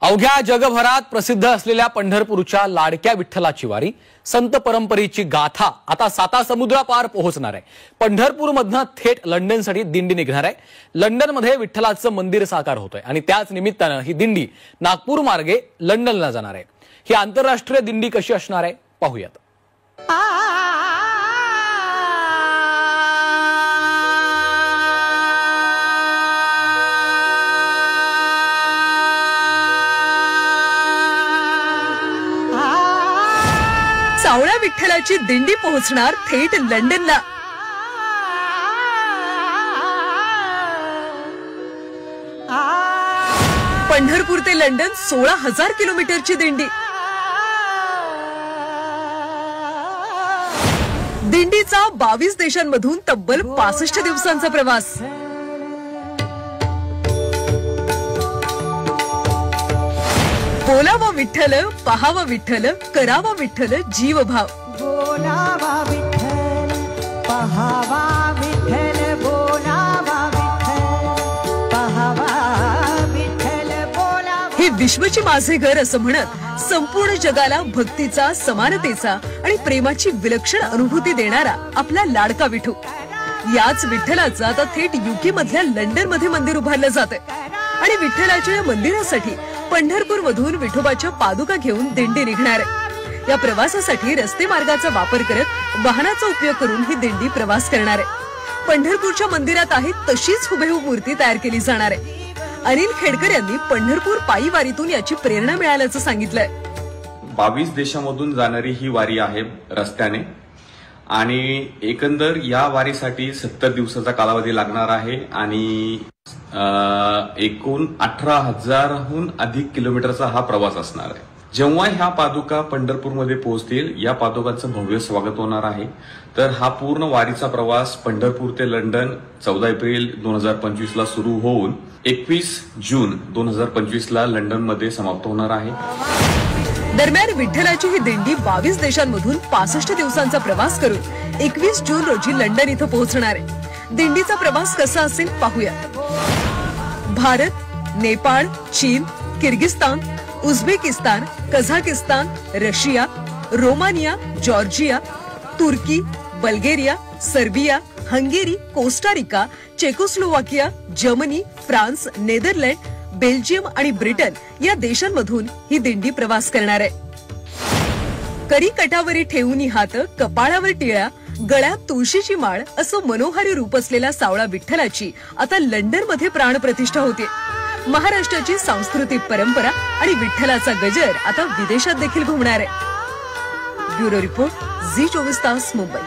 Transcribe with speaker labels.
Speaker 1: अवघ्या जगभरात प्रसिद्ध असलेल्या पंढरपूरच्या लाडक्या विठ्ठलाची वारी, संत परंपरेची गाथा आता सातासमुद्रापार पोहोचणार आहे। पंढरपूरमधनं थेट लंडनसाठी दिंडी निघणार आहे। लंडनमध्ये विठ्ठलाचं मंदिर साकार होतंय आणि त्याच निमित्तानं ही दिंडी नागपूर मार्गे लंडनला जाणार आहे। ही आंतरराष्ट्रीय दिंडी कशी असणार आहे पाहूयात।
Speaker 2: सावळ्या विठ्ठलाची दिंडी पोहोचणार थेट लंडनला। पंढरपूर ते लंडन 16,000 किलोमीटरची दिंडी। दिंडीचा 22 देशांमधून तब्बल 65 दिवसांचा प्रवास। बोलावा विठ्ठल, पहावा विठ्ठल, करावा विठ्ठल जीवभाव।
Speaker 3: बोलावा विठ्ठल, पहावा विठ्ठल, बोलावा विठ्ठल, पहावा विठ्ठल, बोलावा।
Speaker 2: हे विश्वची माझे घर असं म्हणत संपूर्ण जगाला भक्तीचा, समानतेचा आणि प्रेमाची विलक्षण अनुभूती देणारा आपला लाडका विठू। याच विठ्ठलाचं आता थेट यूके मधल्या लंडन मध्ये मंदिर उभारलं जातंय आणि विठ्ठलाच्या या मंदिरासाठी पंढरपूर मधून विठोबाच्या पादुका घेऊन दिंडी निघणार आहे। या प्रवासासाठी रस्ते मार्गाचा वापर करत वाहनाचा उपयोग करून ही दिंडी प्रवास करणार आहे। पंढरपूरच्या मंदिरात आहे तशीच हुबेहूब मूर्ती तयार केली जाणार आहे। अनिल खेडकर यांनी पंढरपूर पायी वारीतून याची प्रेरणा मिळाल्याचं सांगितलंय।
Speaker 4: 22 देशांमधून जाणारी ही वारी आहे रस्त्याने आणि एकंदर या वारीसाठी 70 दिवसाचा कालावधी लागणार आहे आणि एकूण 18,000हून अधिक किलोमीटरचा हा प्रवास असणार आहे। जेव्हा ह्या पादुका पंढरपूरमध्ये पोहोचतील, या पादुकांचं भव्य स्वागत होणार आहे। तर हा पूर्ण वारीचा प्रवास पंढरपूर ते लंडन 14 एप्रिल 2025 ला सुरू होऊन 21 जून 2025 ला लंडनमध्ये समाप्त होणार आहे।
Speaker 2: दरम्यान विठ्ठलाची ही दिंडी 22 देशांमधून 65 दिवसांचा प्रवास करून 21 जून रोजी लंडन इथं पोहोचणार आहे। दिंडीचा प्रवास कसा असेल पाहूया। भारत, नेपाळ, चीन, Kyrgyzstan, Uzbekistan, Kazakhstan, Russia, Romania, Georgia, तुर्की, Bulgaria, Serbia, Hungary, Costa Rica, Czechoslovakia, Germany, France, Netherland, Belgium आणि ब्रिटन या देशांमधून ही दिंडी प्रवास करणार आहे। करी कटावरी ठेवून हात, कपाळावर टिळा, गळ्यात तुळशीची माळ असं मनोहारी रूप असलेल्या सावळा विठ्ठलाची आता लंडनमध्ये प्राणप्रतिष्ठा होते। महाराष्ट्राची सांस्कृतिक परंपरा आणि विठ्ठलाचा गजर आता विदेशात देखील घुमणार आहे। ब्युरो रिपोर्ट, झी 24 तास, मुंबई।